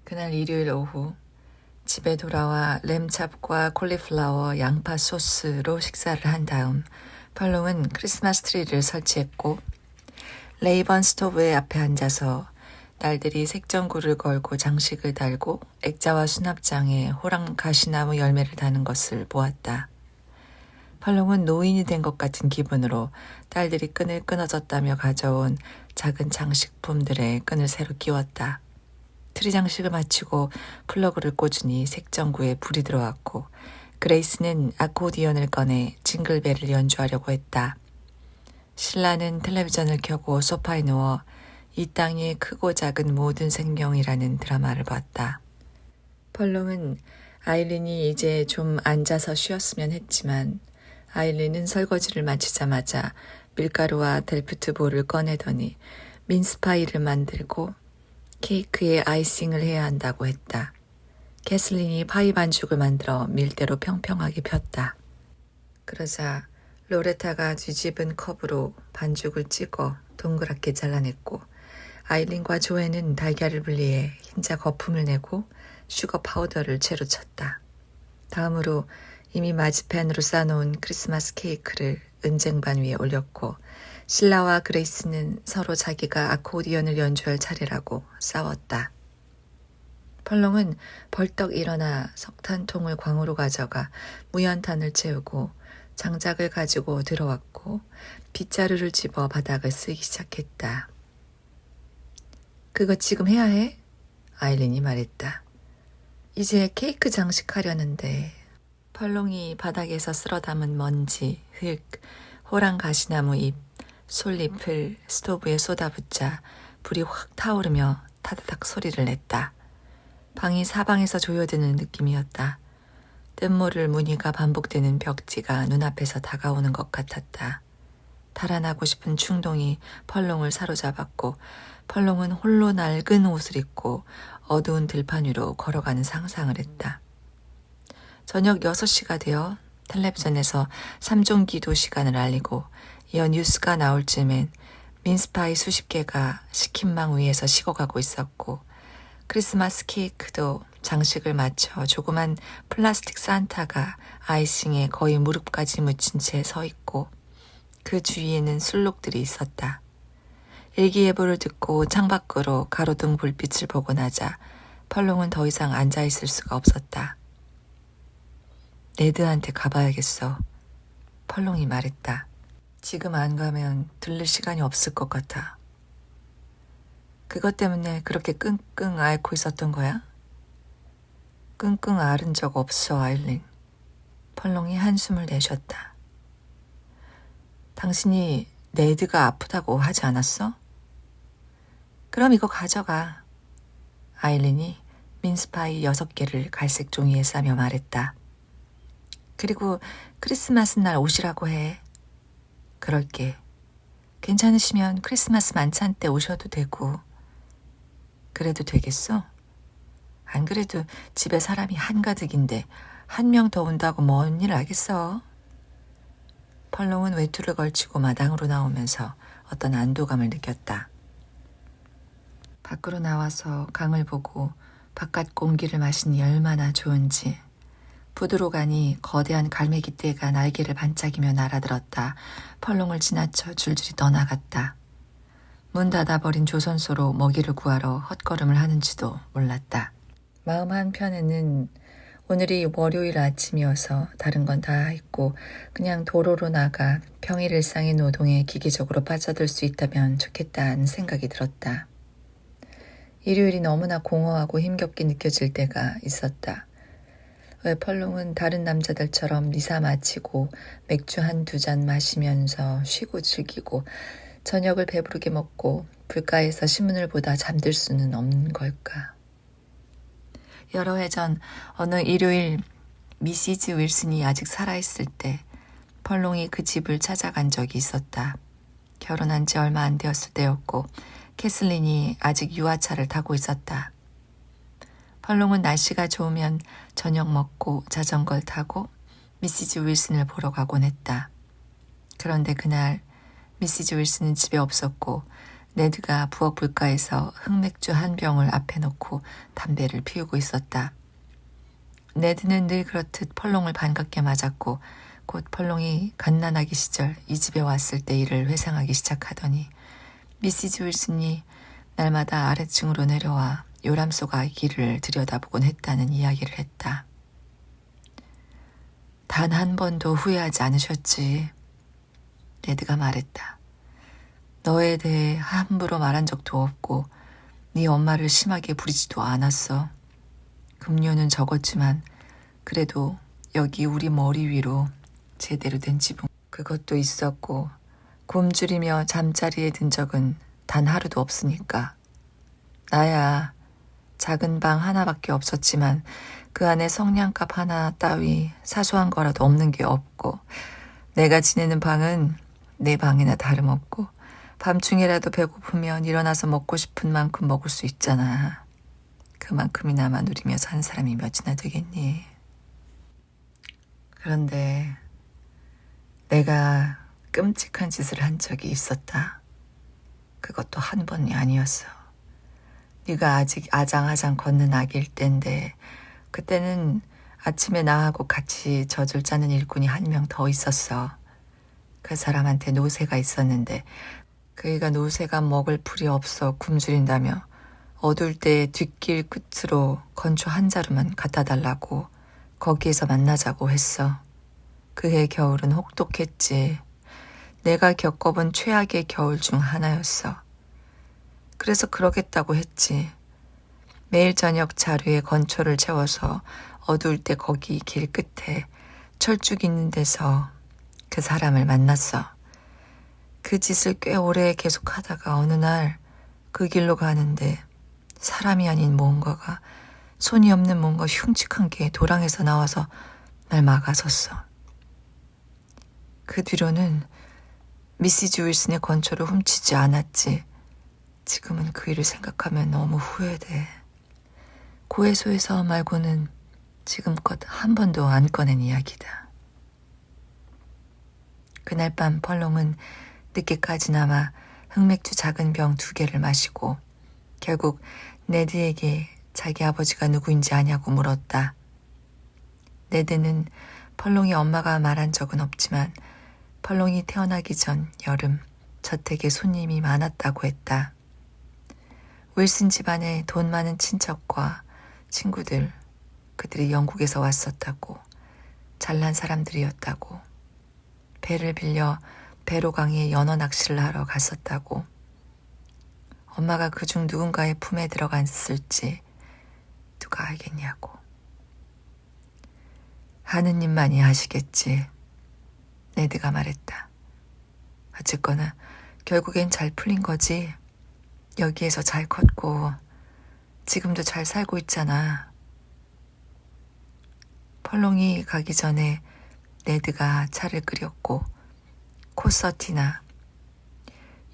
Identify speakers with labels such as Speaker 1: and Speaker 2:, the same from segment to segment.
Speaker 1: 그날 일요일 오후 집에 돌아와 램찹과 콜리플라워 양파 소스로 식사를 한 다음 펄롱은 크리스마스 트리를 설치했고 레이번 스토브 앞에 앉아서 딸들이 색전구를 걸고 장식을 달고 액자와 수납장에 호랑 가시나무 열매를 다는 것을 보았다. 펄롱은 노인이 된 것 같은 기분으로 딸들이 끈을 끊어졌다며 가져온 작은 장식품들의 끈을 새로 끼웠다. 트리 장식을 마치고 플러그를 꽂으니 색전구에 불이 들어왔고 그레이스는 아코디언을 꺼내 징글벨을 연주하려고 했다. 신라는 텔레비전을 켜고 소파에 누워 이 땅의 크고 작은 모든 생명이라는 드라마를 봤다. 펄롱은 아일린이 이제 좀 앉아서 쉬었으면 했지만 아일린은 설거지를 마치자마자 밀가루와 델프트 볼을 꺼내더니 민스파이를 만들고 케이크에 아이싱을 해야 한다고 했다. 캐슬린이 파이 반죽을 만들어 밀대로 평평하게 폈다. 그러자 로레타가 뒤집은 컵으로 반죽을 찍어 동그랗게 잘라냈고 아일린과 조앤은 달걀을 분리해 흰자 거품을 내고 슈거 파우더를 채로 쳤다. 다음으로 이미 마지펜으로 싸놓은 크리스마스 케이크를 은쟁반 위에 올렸고 신라와 그레이스는 서로 자기가 아코디언을 연주할 차례라고 싸웠다. 펄롱은 벌떡 일어나 석탄통을 광으로 가져가 무연탄을 채우고 장작을 가지고 들어왔고 빗자루를 집어 바닥을 쓰기 시작했다. 그거 지금 해야 해? 아일린이 말했다. 이제 케이크 장식하려는데. 펄롱이 바닥에서 쓸어 담은 먼지, 흙, 호랑 가시나무 잎, 솔잎을 스토브에 쏟아붓자 불이 확 타오르며 타다닥 소리를 냈다. 방이 사방에서 조여드는 느낌이었다. 뜻모를 무늬가 반복되는 벽지가 눈앞에서 다가오는 것 같았다. 달아나고 싶은 충동이 펄롱을 사로잡았고 펄롱은 홀로 낡은 옷을 입고 어두운 들판 위로 걸어가는 상상을 했다. 저녁 6시가 되어 텔레비전에서 3종 기도 시간을 알리고 이어 뉴스가 나올 즈음엔 민스파이 수십 개가 식힌망 위에서 식어가고 있었고 크리스마스 케이크도 장식을 맞춰 조그만 플라스틱 산타가 아이싱에 거의 무릎까지 묻힌 채 서 있고 그 주위에는 술록들이 있었다. 일기예보를 듣고 창밖으로 가로등 불빛을 보고 나자 펄롱은 더 이상 앉아있을 수가 없었다. 네드한테 가봐야겠어. 펄롱이 말했다. 지금 안 가면 들를 시간이 없을 것 같아. 그것 때문에 그렇게 끙끙 앓고 있었던 거야? 끙끙 앓은 적 없어, 아일린. 펄롱이 한숨을 내쉬었다. 당신이 네드가 아프다고 하지 않았어? 그럼 이거 가져가. 아일린이 민스파이 6개를 갈색 종이에 싸며 말했다. 그리고 크리스마스 날 오시라고 해. 그럴게. 괜찮으시면 크리스마스 만찬 때 오셔도 되고. 그래도 되겠어? 안 그래도 집에 사람이 한가득인데 한 명 더 온다고 뭔 일 하겠어? 펄롱은 외투를 걸치고 마당으로 나오면서 어떤 안도감을 느꼈다. 밖으로 나와서 강을 보고 바깥 공기를 마시니 얼마나 좋은지. 부두로 가니 거대한 갈매기떼가 날개를 반짝이며 날아들었다. 펄롱을 지나쳐 줄줄이 떠나갔다. 문 닫아버린 조선소로 먹이를 구하러 헛걸음을 하는지도 몰랐다. 마음 한편에는 오늘이 월요일 아침이어서 다른 건 다 했고 그냥 도로로 나가 평일 일상의 노동에 기계적으로 빠져들 수 있다면 좋겠다는 생각이 들었다. 일요일이 너무나 공허하고 힘겹게 느껴질 때가 있었다. 왜 펄롱은 다른 남자들처럼 미사 마치고 맥주 1-2잔 마시면서 쉬고 즐기고 저녁을 배부르게 먹고 불가에서 신문을 보다 잠들 수는 없는 걸까? 여러 해 전 어느 일요일 미시즈 윌슨이 아직 살아있을 때 펄롱이 그 집을 찾아간 적이 있었다. 결혼한 지 얼마 안 되었을 때였고 캐슬린이 아직 유아차를 타고 있었다. 펄롱은 날씨가 좋으면 저녁 먹고 자전거를 타고 미시즈 윌슨을 보러 가곤 했다. 그런데 그날 미시즈 윌슨은 집에 없었고 네드가 부엌 불가에서 흑맥주 한 병을 앞에 놓고 담배를 피우고 있었다. 네드는 늘 그렇듯 펄롱을 반갑게 맞았고 곧 펄롱이 갓난아기 시절 이 집에 왔을 때 일을 회상하기 시작하더니 미시즈 윌슨이 날마다 아래층으로 내려와 요람 속 아기를 들여다보곤 했다는 이야기를 했다. 단 한 번도 후회하지 않으셨지. 네드가 말했다. 너에 대해 함부로 말한 적도 없고 네 엄마를 심하게 부리지도 않았어. 급료는 적었지만 그래도 여기 우리 머리 위로 제대로 된 지붕 그것도 있었고 굶주리며 잠자리에 든 적은 단 하루도 없으니까. 나야 작은 방 하나밖에 없었지만 그 안에 성냥갑 하나 따위 사소한 거라도 없는 게 없고 내가 지내는 방은 내 방이나 다름없고 밤중에라도 배고프면 일어나서 먹고 싶은 만큼 먹을 수 있잖아. 그만큼이나마 누리며 산 사람이 몇이나 되겠니? 그런데 내가 끔찍한 짓을 한 적이 있었다. 그것도 한 번이 아니었어. 네가 아직 아장아장 걷는 아기일 땐데 그때는 아침에 나하고 같이 젖을 짜는 일꾼이 한 명 더 있었어. 그 사람한테 노새가 있었는데 그이가 노새가 먹을 풀이 없어 굶주린다며 어두울 때 뒷길 끝으로 건초 한 자루만 갖다 달라고 거기에서 만나자고 했어. 그해 겨울은 혹독했지. 내가 겪어본 최악의 겨울 중 하나였어. 그래서 그러겠다고 했지. 매일 저녁 자루에 건초를 채워서 어두울 때 거기 길 끝에 철쭉 있는 데서 그 사람을 만났어. 그 짓을 꽤 오래 계속하다가 어느 날 그 길로 가는데 사람이 아닌 뭔가가 손이 없는 뭔가 흉측한 게 도랑에서 나와서 날 막아섰어. 그 뒤로는 미시즈 윌슨의 건초를 훔치지 않았지. 지금은 그 일을 생각하면 너무 후회돼. 고해소에서 말고는 지금껏 한 번도 안 꺼낸 이야기다. 그날 밤 펄롱은 늦게까지나마 흑맥주 작은 병 2개를 마시고 결국 네드에게 자기 아버지가 누구인지 아냐고 물었다. 네드는 펄롱이 엄마가 말한 적은 없지만 펄롱이 태어나기 전 여름 저택에 손님이 많았다고 했다. 윌슨 집안에 돈 많은 친척과 친구들, 그들이 영국에서 왔었다고, 잘난 사람들이었다고, 배를 빌려 배로강에 연어 낚시를 하러 갔었다고, 엄마가 그중 누군가의 품에 들어갔을지 누가 알겠냐고. 하느님만이 아시겠지. 네드가 말했다. 어쨌거나 결국엔 잘 풀린 거지. 여기에서 잘 컸고 지금도 잘 살고 있잖아. 펄롱이 가기 전에 네드가 차를 끓였고 콘서티나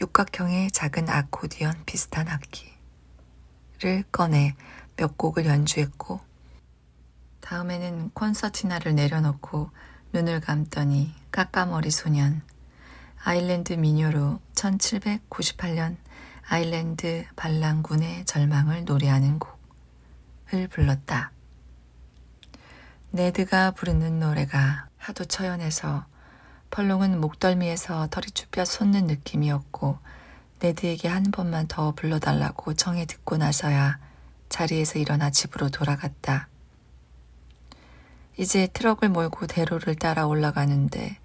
Speaker 1: 육각형의 작은 아코디언 비슷한 악기를 꺼내 몇 곡을 연주했고 다음에는 콘서티나를 내려놓고 눈을 감더니 까까머리 소년 아일랜드 민요로 1798년 아일랜드 반란군의 절망을 노래하는 곡을 불렀다. 네드가 부르는 노래가 하도 처연해서 펄롱은 목덜미에서 털이 쭈뼛 솟는 느낌이었고 네드에게 한 번만 더 불러달라고 청해 듣고 나서야 자리에서 일어나 집으로 돌아갔다. 이제 트럭을 몰고 대로를 따라 올라가는데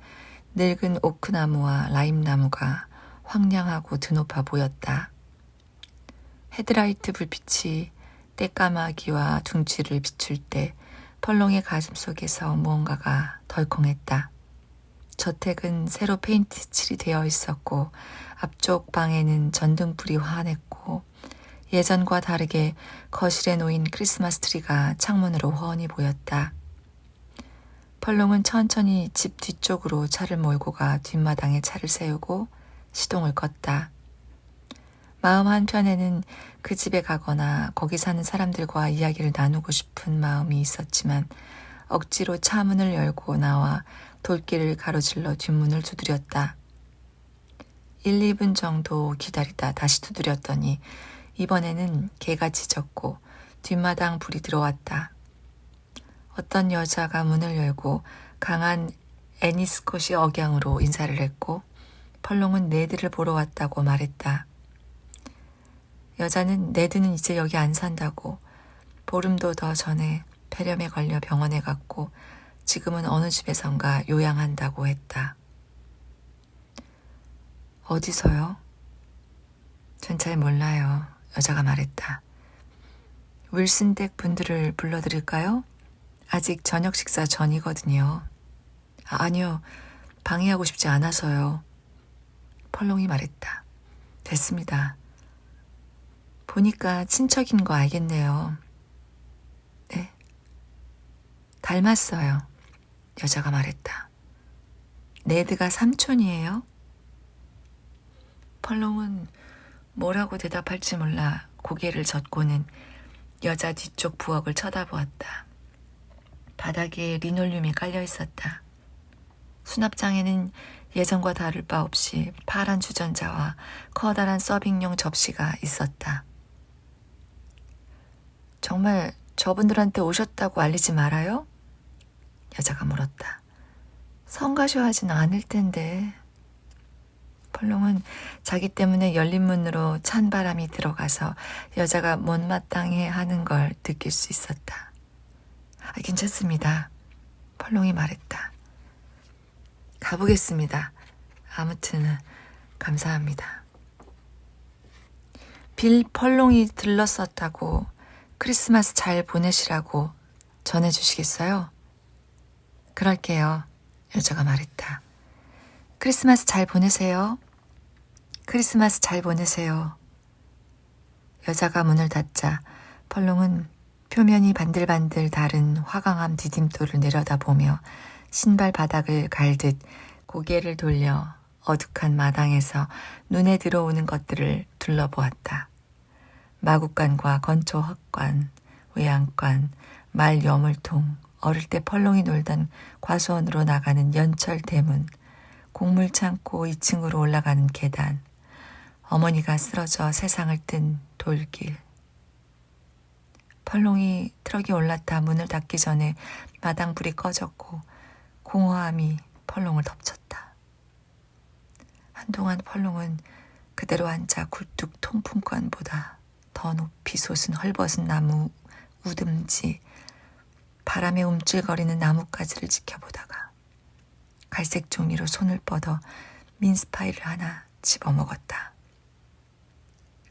Speaker 1: 늙은 오크나무와 라임나무가 황량하고 드높아 보였다. 헤드라이트 불빛이 떼까마귀와 둥지를 비출 때 펄롱의 가슴속에서 무언가가 덜컹했다. 저택은 새로 페인트 칠이 되어 있었고 앞쪽 방에는 전등불이 환했고 예전과 다르게 거실에 놓인 크리스마스 트리가 창문으로 훤히 보였다. 펄롱은 천천히 집 뒤쪽으로 차를 몰고 가 뒷마당에 차를 세우고 시동을 껐다. 마음 한편에는 그 집에 가거나 거기 사는 사람들과 이야기를 나누고 싶은 마음이 있었지만 억지로 차 문을 열고 나와 돌길을 가로질러 뒷문을 두드렸다. 1, 2분 정도 기다리다 다시 두드렸더니 이번에는 개가 짖었고 뒷마당 불이 들어왔다. 어떤 여자가 문을 열고 강한 애니스콧이 억양으로 인사를 했고 펄롱은 네드를 보러 왔다고 말했다. 여자는 네드는 이제 여기 안 산다고 보름도 더 전에 폐렴에 걸려 병원에 갔고 지금은 어느 집에선가 요양한다고 했다. 어디서요? 전 잘 몰라요. 여자가 말했다. 윌슨 댁 분들을 불러드릴까요? 아직 저녁 식사 전이거든요. 아니요. 방해하고 싶지 않아서요. 펄롱이 말했다. 됐습니다. 보니까 친척인 거 알겠네요. 네. 닮았어요. 여자가 말했다. 네드가 삼촌이에요? 펄롱은 뭐라고 대답할지 몰라 고개를 젓고는 여자 뒤쪽 부엌을 쳐다보았다. 바닥에 리놀륨이 깔려 있었다. 수납장에는 예전과 다를 바 없이 파란 주전자와 커다란 서빙용 접시가 있었다. 정말 저분들한테 오셨다고 알리지 말아요? 여자가 물었다. 성가셔하진 않을 텐데. 펄롱은 자기 때문에 열린 문으로 찬 바람이 들어가서 여자가 못마땅해 하는 걸 느낄 수 있었다. 괜찮습니다. 펄롱이 말했다. 가보겠습니다. 아무튼 감사합니다. 빌 펄롱이 들렀었다고 크리스마스 잘 보내시라고 전해주시겠어요? 그럴게요. 여자가 말했다. 크리스마스 잘 보내세요. 크리스마스 잘 보내세요. 여자가 문을 닫자 펄롱은 표면이 반들반들 다른 화강암 디딤돌을 내려다보며 신발 바닥을 갈듯 고개를 돌려 어둑한 마당에서 눈에 들어오는 것들을 둘러보았다. 마구간과 건초 헛간, 외양간, 말 여물통, 어릴 때 펄롱이 놀던 과수원으로 나가는 연철 대문, 곡물 창고 2층으로 올라가는 계단, 어머니가 쓰러져 세상을 뜬 돌길. 펄롱이 트럭이 올라타 문을 닫기 전에 마당 불이 꺼졌고 공허함이 펄롱을 덮쳤다. 한동안 펄롱은 그대로 앉아 굴뚝 통풍관보다 더 높이 솟은 헐벗은 나무 우듬지, 바람에 움찔거리는 나뭇가지를 지켜보다가 갈색 종이로 손을 뻗어 민스파이를 하나 집어먹었다.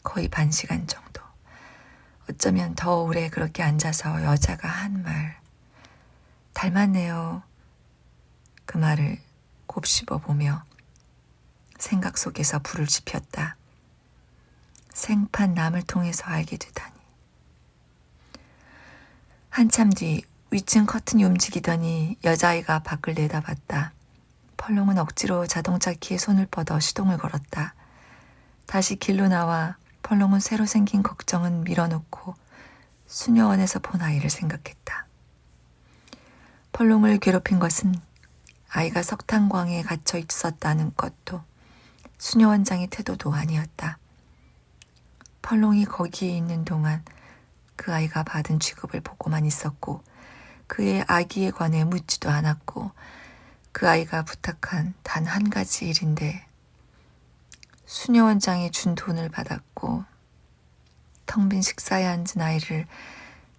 Speaker 1: 거의 반 시간 정도. 어쩌면 더 오래 그렇게 앉아서 여자가 한 말, 닮았네요. 그 말을 곱씹어 보며 생각 속에서 불을 지폈다. 생판 남을 통해서 알게 되다니. 한참 뒤 위층 커튼이 움직이더니 여자아이가 밖을 내다봤다. 펄롱은 억지로 자동차 키에 손을 뻗어 시동을 걸었다. 다시 길로 나와 펄롱은 새로 생긴 걱정은 밀어놓고 수녀원에서 본 아이를 생각했다. 펄롱을 괴롭힌 것은 아이가 석탄광에 갇혀 있었다는 것도 수녀원장의 태도도 아니었다. 펄롱이 거기에 있는 동안 그 아이가 받은 취급을 보고만 있었고 그의 아기에 관해 묻지도 않았고 그 아이가 부탁한 단 한 가지 일인데 수녀원장이 준 돈을 받았고 텅 빈 식사에 앉은 아이를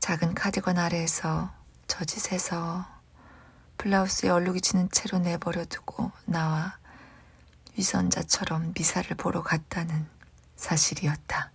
Speaker 1: 작은 카디건 아래에서 저짓해서 블라우스에 얼룩이 지는 채로 내버려 두고 나와 위선자처럼 미사를 보러 갔다는 사실이었다.